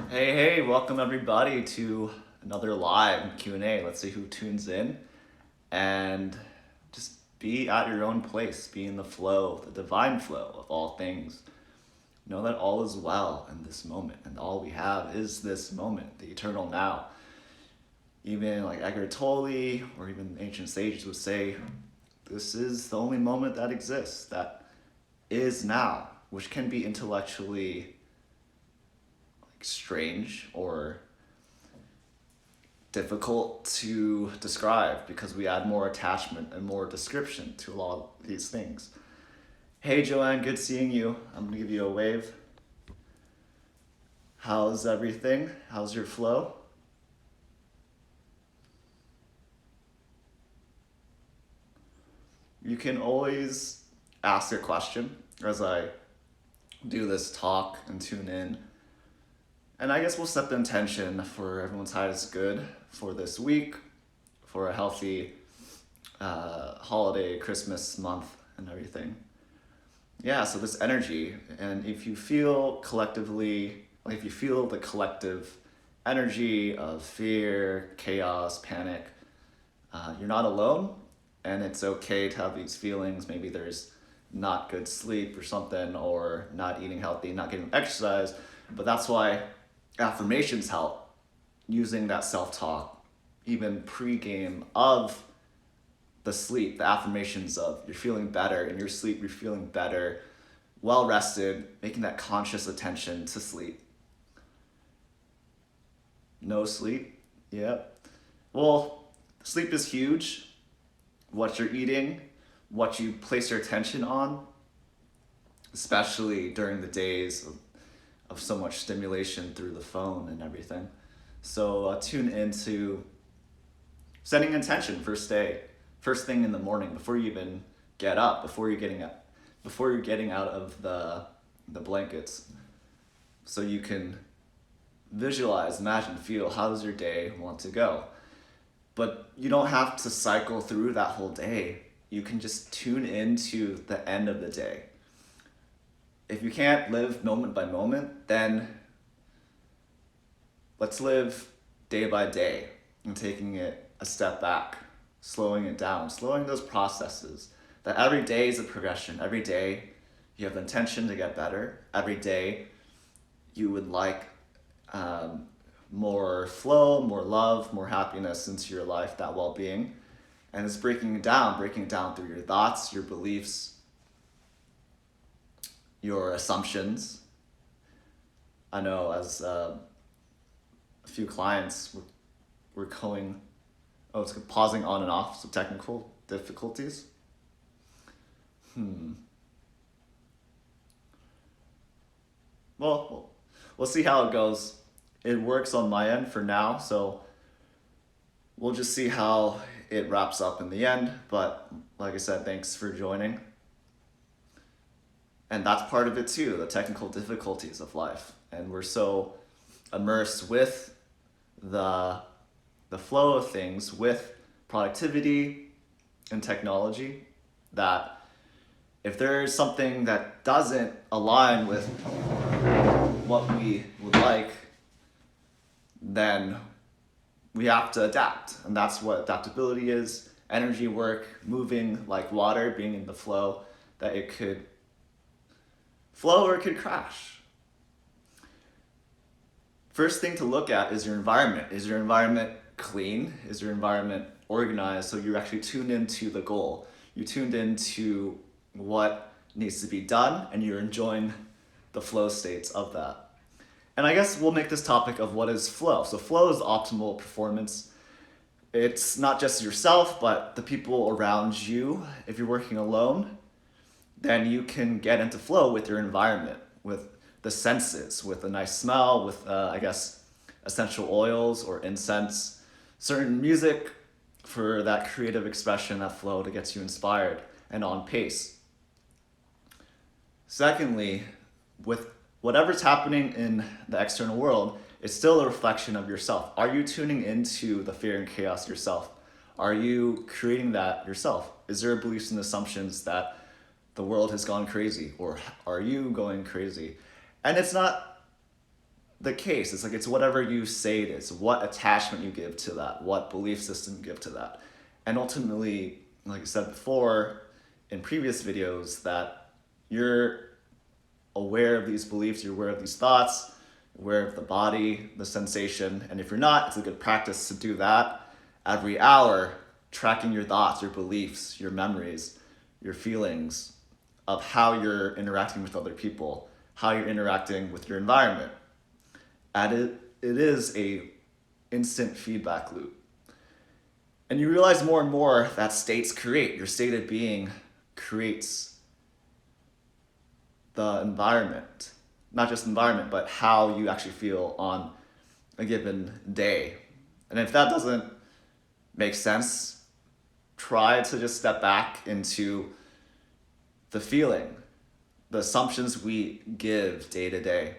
Hey, welcome everybody to another live Q&A. Let's see who tunes in and just be at your own place, be in the flow, the divine flow of all things. Know that all is well in this moment, and all we have is this moment, the eternal now. Even like Eckhart Tolle or even ancient sages would say, this is the only moment that exists, that is now, which can be intellectually strange or difficult to describe because we add more attachment and more description to a lot of these things. Hey Joanne, good seeing you. I'm gonna give you a wave. How's everything? How's your flow? You can always ask a question as I do this talk and tune in. And I guess we'll set the intention for everyone's highest good for this week, for a healthy holiday, Christmas month and everything. Yeah, so this energy, and if you feel collectively, like if you feel the collective energy of fear, chaos, panic, you're not alone, and it's okay to have these feelings. Maybe there's not good sleep or something, or not eating healthy, not getting exercise, but that's why affirmations help, using that self-talk, even pre-game of the sleep, the affirmations of you're feeling better, in your sleep you're feeling better, well rested, making that conscious attention to sleep. No sleep? Yep. Well, sleep is huge. What you're eating, what you place your attention on, especially during the days of so much stimulation through the phone and everything. So tune into setting intention first thing in the morning, before you even get up, before you're getting out of the blankets, so you can visualize, imagine, feel how does your day want to go. But you don't have to cycle through that whole day. You can just tune into the end of the day. If you can't live moment by moment, then let's live day by day and taking it a step back, slowing it down, slowing those processes. That every day is a progression. Every day you have the intention to get better. Every day you would like more flow, more love, more happiness into your life, that well-being. And it's breaking it down through your thoughts, your beliefs, your assumptions. I know as a few clients were going, it's pausing on and off, so technical difficulties. Well, we'll see how it goes. It works on my end for now, so we'll just see how it wraps up in the end. But like I said, thanks for joining. And that's part of it too, the technical difficulties of life. And we're so immersed with the flow of things, with productivity and technology, that if there's something that doesn't align with what we would like, then we have to adapt. And that's what adaptability is. Energy work, moving like water, being in the flow, that it could flow or it could crash. First thing to look at is your environment. Is your environment clean? Is your environment organized? So you're actually tuned into the goal. You tuned into what needs to be done, and you're enjoying the flow states of that. And I guess we'll make this topic of what is flow. So flow is optimal performance. It's not just yourself, but the people around you. If you're working alone, then you can get into flow with your environment, with the senses, with a nice smell, with, essential oils or incense, certain music for that creative expression, that flow that gets you inspired and on pace. Secondly, with whatever's happening in the external world, it's still a reflection of yourself. Are you tuning into the fear and chaos yourself? Are you creating that yourself? Is there beliefs and assumptions that the world has gone crazy, or are you going crazy? And it's not the case. It's like, it's whatever you say it is, what attachment you give to that, what belief system you give to that. And ultimately, like I said before in previous videos, that you're aware of these beliefs, you're aware of these thoughts, aware of the body, the sensation. And if you're not, it's a good practice to do that every hour, tracking your thoughts, your beliefs, your memories, your feelings of how you're interacting with other people, how you're interacting with your environment. And it is a instant feedback loop. And you realize more and more that states create. Your state of being creates the environment. Not just environment, but how you actually feel on a given day. And if that doesn't make sense, try to just step back into the feeling, the assumptions we give day to day.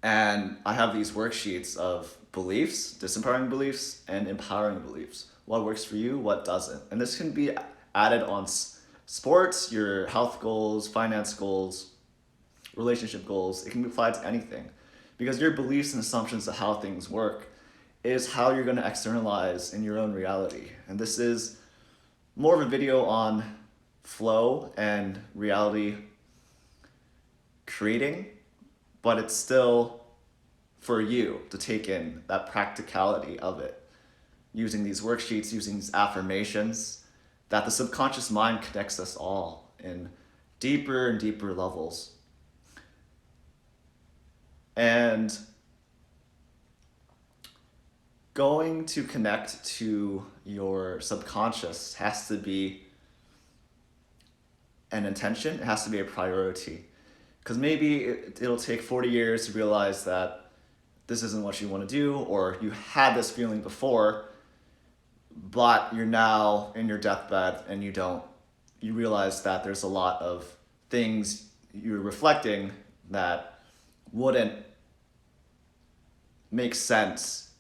And I have these worksheets of beliefs, disempowering beliefs, and empowering beliefs. What works for you, what doesn't. And this can be added on sports, your health goals, finance goals, relationship goals. It can be applied to anything. Because your beliefs and assumptions of how things work is how you're going to externalize in your own reality. And this is more of a video on flow and reality creating, but it's still for you to take in that practicality of it, using these worksheets, using these affirmations, that the subconscious mind connects us all in deeper and deeper levels. And going to connect to your subconscious has to be an intention, it has to be a priority. Because maybe it'll take 40 years to realize that this isn't what you want to do, or you had this feeling before, but you're now in your deathbed and you realize that there's a lot of things you're reflecting that wouldn't make sense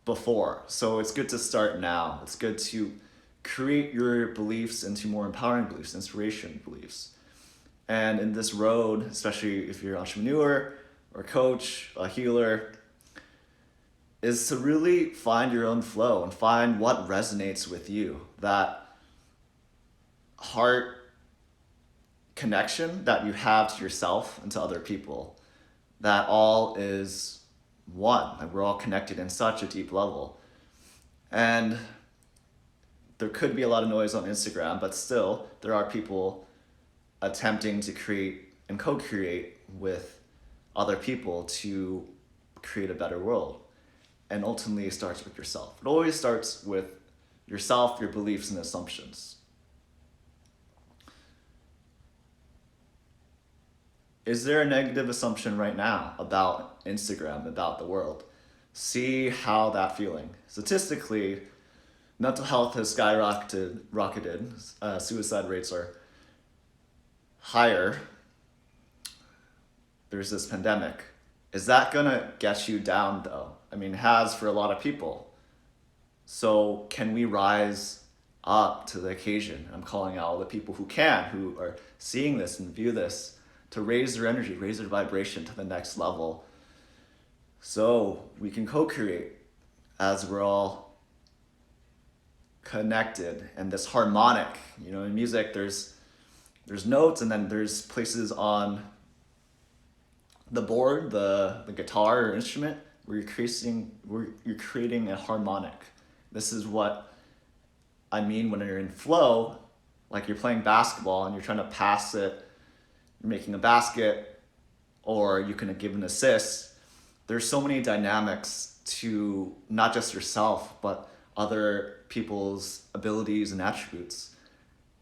before. So it's good to start now. It's good to create your beliefs into more empowering beliefs, inspiration beliefs. And in this road, especially if you're an entrepreneur or coach, a healer, is to really find your own flow and find what resonates with you. That heart connection that you have to yourself and to other people. That all is one, and we're all connected in such a deep level. And there could be a lot of noise on Instagram, but still there are people attempting to create and co-create with other people to create a better world. And ultimately it starts with yourself. It always starts with yourself, your beliefs and assumptions. Is there a negative assumption right now about Instagram, about the world? See how that feeling. Statistically, mental health has rocketed. Suicide rates are higher. There's this pandemic. Is that gonna get you down though? I mean, it has for a lot of people. So can we rise up to the occasion? I'm calling out all the people who can, who are seeing this and view this, to raise their energy, raise their vibration to the next level. So we can co-create as we're all connected. And this harmonic, in music, there's notes, and then there's places on the board, the guitar or instrument, where you're creating a harmonic. This is what I mean when you're in flow, like you're playing basketball and you're trying to pass it, you're making a basket, or you can give an assist. There's so many dynamics to not just yourself, but other people's abilities and attributes.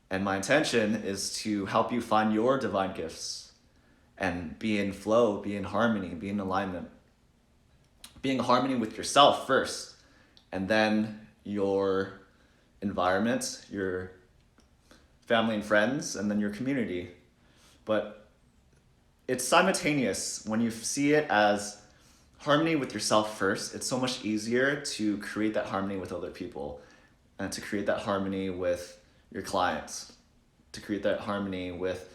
And my intention is to help you find your divine gifts and be in flow, be in harmony, be in alignment. Be in harmony with yourself first, and then your environment, your family and friends, and then your community. But it's simultaneous. When you see it as harmony with yourself first, it's so much easier to create that harmony with other people, and to create that harmony with your clients, to create that harmony with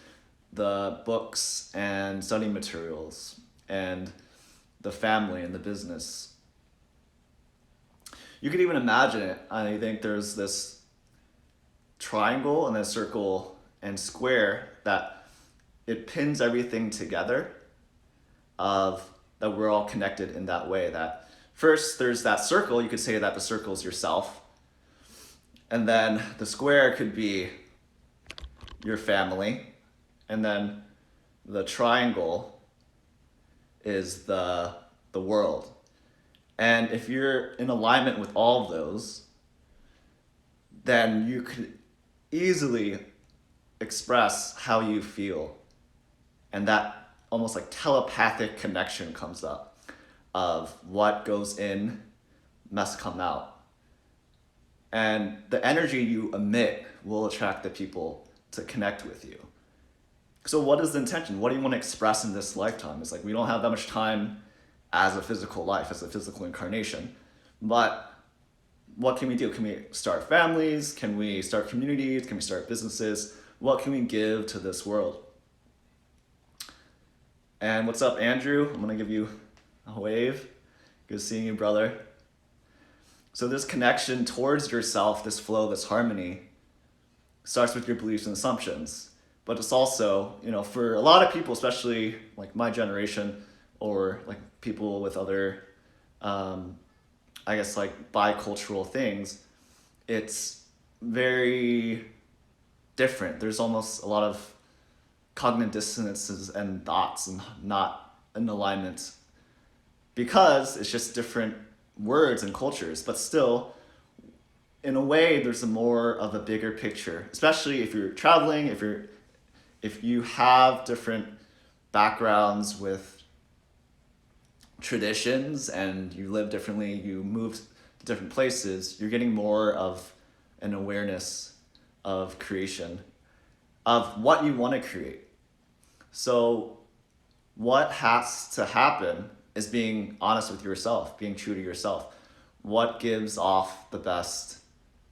the books and study materials and the family and the business. You could even imagine it. I think there's this triangle and then circle and square that it pins everything together, of that we're all connected in that way. That first there's that circle, you could say that the circle is yourself, and then the square could be your family, and then the triangle is the world. And if you're in alignment with all of those, then you could easily express how you feel, and that almost like telepathic connection comes up of what goes in must come out, and the energy you emit will attract the people to connect with you. So what is the intention? What do you want to express in this lifetime? It's like we don't have that much time as a physical life, as a physical incarnation, but what can we do? Can we start families? Can we start communities? Can we start businesses? What can we give to this world? And what's up, Andrew? I'm gonna give you a wave. Good seeing you, brother. So this connection towards yourself, this flow, this harmony, starts with your beliefs and assumptions. But it's also, for a lot of people, especially like my generation, or like people with other, I guess like bicultural things, it's very different. There's almost a lot of cognitive dissonances and thoughts and not in alignment, because it's just different words and cultures. But still, in a way, there's a more of a bigger picture, especially if you're traveling, if you have different backgrounds with traditions and you live differently, you move to different places, you're getting more of an awareness of creation, of what you want to create. So what has to happen is being honest with yourself, being true to yourself. What gives off the best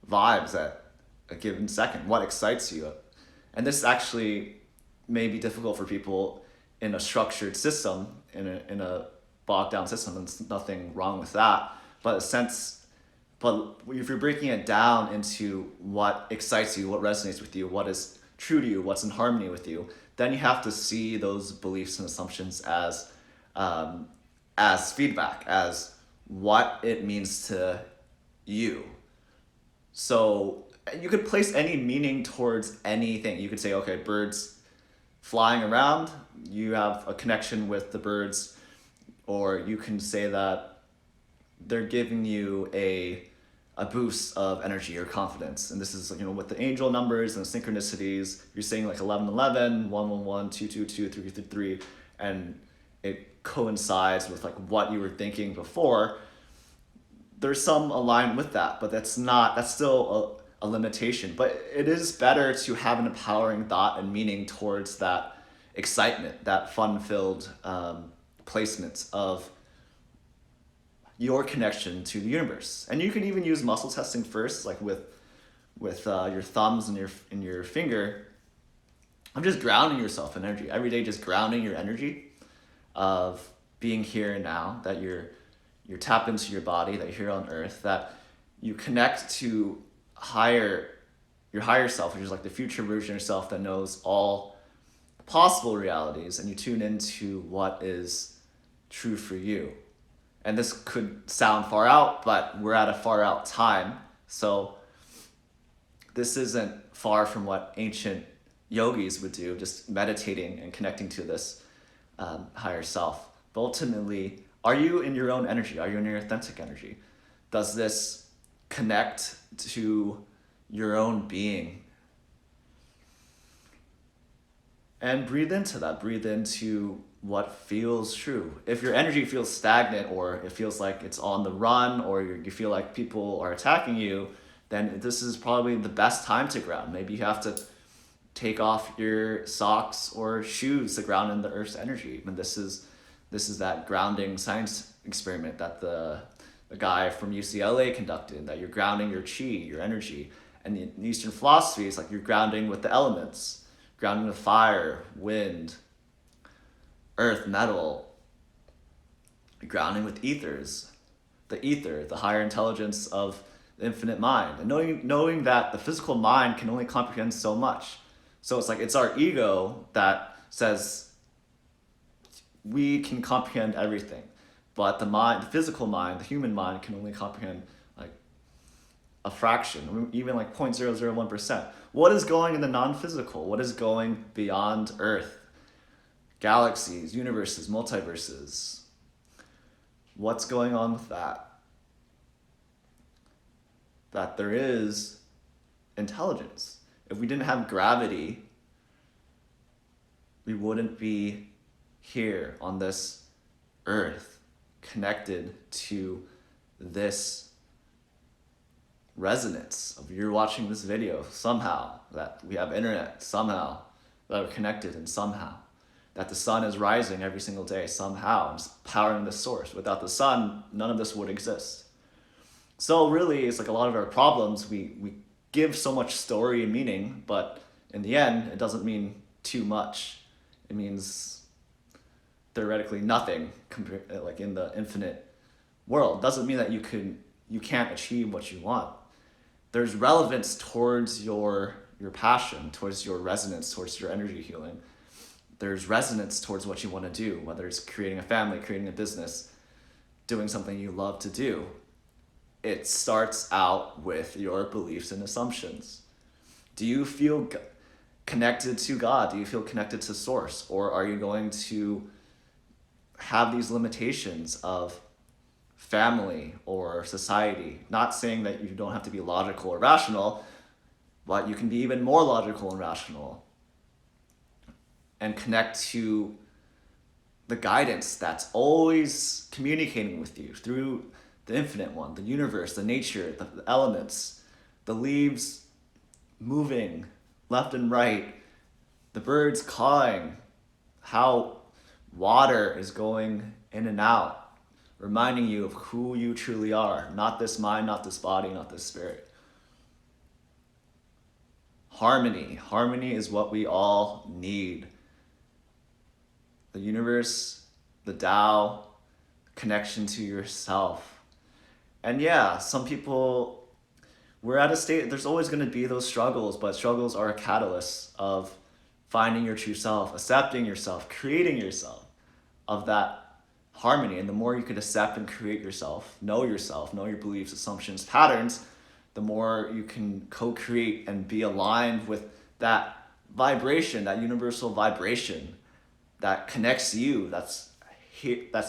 vibes at a given second? What excites you? And this actually may be difficult for people in a structured system, in a bogged down system, and there's nothing wrong with that. But if you're breaking it down into what excites you, what resonates with you, what is true to you, what's in harmony with you, then you have to see those beliefs and assumptions as feedback, as what it means to you. So you could place any meaning towards anything. You could say, okay, birds flying around, you have a connection with the birds, or you can say that they're giving you a boost of energy or confidence. And this is, with the angel numbers and the synchronicities, you're saying like 1111, 111, 222, 333, and it coincides with like what you were thinking before. There's some aligned with that, but that's still a limitation. But it is better to have an empowering thought and meaning towards that excitement, that fun-filled placement of your connection to the universe. And you can even use muscle testing first, like with your thumbs and your finger. I'm just grounding yourself in energy every day, just grounding your energy of being here and now, that you're tapped into your body, that you're here on earth, that you connect to your higher self, which is like the future version of yourself that knows all possible realities, and you tune into what is true for you. And this could sound far out, but we're at a far out time. So this isn't far from what ancient yogis would do, just meditating and connecting to this higher self. But ultimately, are you in your own energy? Are you in your authentic energy? Does this connect to your own being? And breathe into that. Breathe into what feels true. If your energy feels stagnant, or it feels like it's on the run, or you feel like people are attacking you, then this is probably the best time to ground. Maybe you have to take off your socks or shoes to ground in the earth's energy. And this is that grounding science experiment that the guy from UCLA conducted, that you're grounding your chi, your energy. And in Eastern philosophy, it's like you're grounding with the elements, grounding with fire, wind, earth, metal, grounding with the ether, the higher intelligence of the infinite mind, and knowing that the physical mind can only comprehend so much. So it's like it's our ego that says we can comprehend everything, but the mind, the physical mind, the human mind can only comprehend like a fraction, even like 0.001%. What is going in the non-physical? What is going beyond Earth? Galaxies, universes, multiverses. What's going on with that? That there is intelligence. If we didn't have gravity, we wouldn't be here on this earth, connected to this resonance of you're watching this video somehow, that we have internet somehow, that we're connected and somehow, that the sun is rising every single day somehow and just powering the source. Without the sun, none of this would exist. So really, it's like a lot of our problems, we give so much story and meaning, but in the end, it doesn't mean too much. It means theoretically nothing compared, like in the infinite world. Doesn't mean that you can't achieve what you want. There's relevance towards your passion, towards your resonance, towards your energy healing. There's resonance towards what you want to do, whether it's creating a family, creating a business, doing something you love to do. It starts out with your beliefs and assumptions. Do you feel connected to God? Do you feel connected to Source? Or are you going to have these limitations of family or society? Not saying that you don't have to be logical or rational, but you can be even more logical and rational and connect to the guidance that's always communicating with you through the infinite one, the universe, the nature, the elements, the leaves moving left and right, the birds cawing, how water is going in and out, reminding you of who you truly are, not this mind, not this body, not this spirit. Harmony. Harmony is what we all need. The universe, the Tao, connection to yourself. And yeah, some people, we're at a state, there's always going to be those struggles, but struggles are a catalyst of finding your true self, accepting yourself, creating yourself, of that harmony. And the more you could accept and create yourself, know your beliefs, assumptions, patterns, the more you can co-create and be aligned with that vibration, that universal vibration that connects you, that's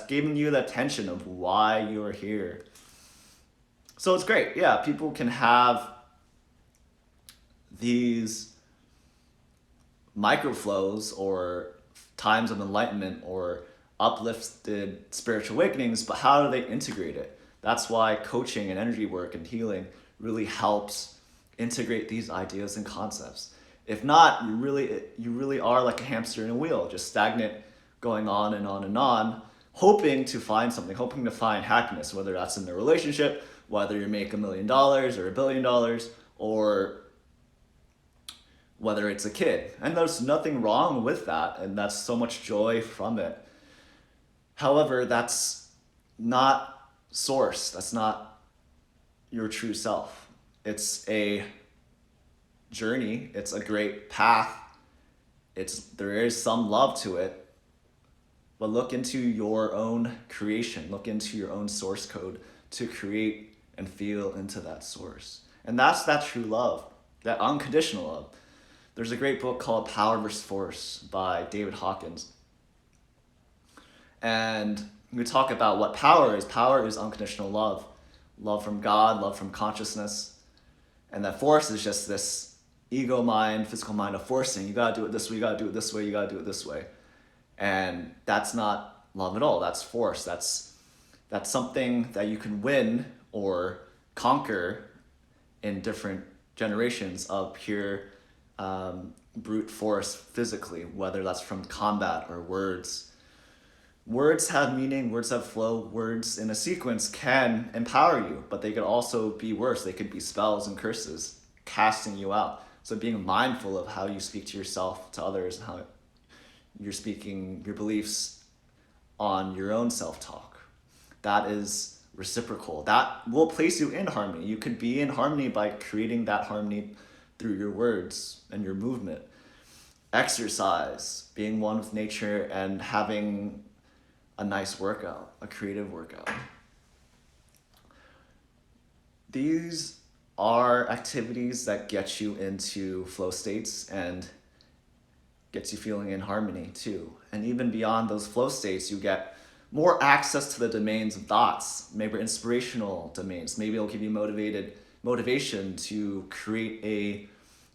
giving you the attention of why you're here. So it's great. Yeah, people can have these microflows or times of enlightenment or uplifted spiritual awakenings, but how do they integrate it? That's why coaching and energy work and healing really helps integrate these ideas and concepts. If not, you really are like a hamster in a wheel, just stagnant, going on and on and on, hoping to find something, hoping to find happiness, whether that's in a relationship, whether you make $1 million or $1 billion, or whether it's a kid. And there's nothing wrong with that, and that's so much joy from it. However, that's not Source. That's not your true self. It's a journey. It's a great path. There is some love to it, but look into your own creation. Look into your own source code to create and feel into that source. And that's that true love, that unconditional love. There's a great book called Power vs. Force by David Hawkins. And we talk about what power is. Power is unconditional love. Love from God, love from consciousness. And that force is just this ego mind, physical mind of forcing. You gotta do it this way, you gotta do it this way, you gotta do it this way. And that's not love at all. That's force. That's something that you can win or conquer in different generations of pure brute force physically, whether that's from combat or words. Words have meaning, words have flow, words in a sequence can empower you, but they could also be worse. They could be spells and curses, casting you out. So being mindful of how you speak to yourself, to others, and how you're speaking your beliefs on your own self-talk. that is reciprocal. That will place you in harmony. You could be in harmony by creating that harmony through your words and your movement. Exercise, being one with nature, and having a nice workout, a creative workout. These are activities that get you into flow states and gets you feeling in harmony too. And even beyond those flow states, you get more access to the domains of thoughts, maybe inspirational domains. Maybe it'll give you motivation to create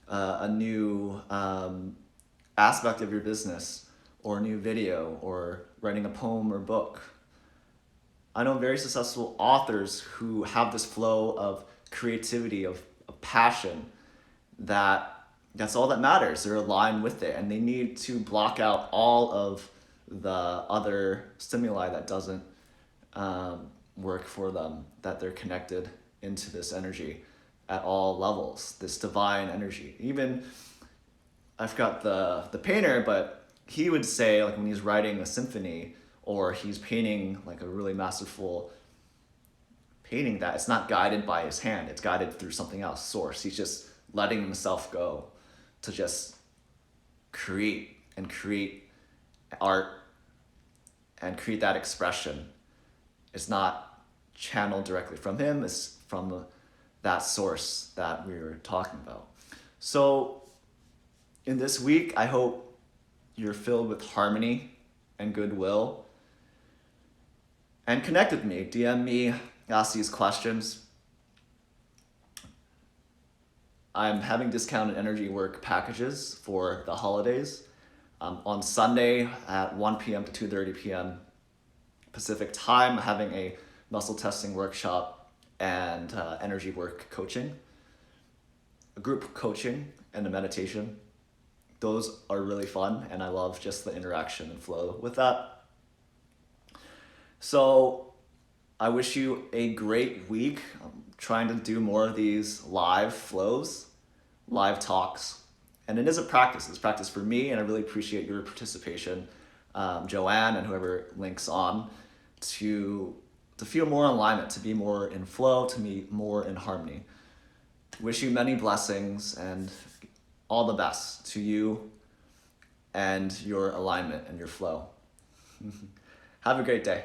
a new aspect of your business, or a new video, or writing a poem or book. I know very successful authors who have this flow of creativity, of passion, that's all that matters. They're aligned with it, and they need to block out all of the other stimuli that doesn't work for them, that they're connected into this energy at all levels, this divine energy. Even, I forgot the painter, but he would say, like when he's writing a symphony or he's painting like a really masterful painting, that it's not guided by his hand, it's guided through something else, source. He's just letting himself go to just create art and create that expression. It's not channeled directly from him, it's from that source that we were talking about. So in this week, I hope you're filled with harmony and goodwill. And connect with me, DM me, ask these questions. I'm having discounted energy work packages for the holidays. On Sunday at 1 p.m. to 2:30 p.m. Pacific time, I'm having a muscle testing workshop and energy work coaching, a group coaching and a meditation. Those are really fun, and I love just the interaction and flow with that. So I wish you a great week. I'm trying to do more of these live flows, live talks. And it is a practice. It's practice for me, and I really appreciate your participation, Joanne and whoever links on, to feel more in alignment, to be more in flow, to be more in harmony. Wish you many blessings and all the best to you and your alignment and your flow. Have a great day.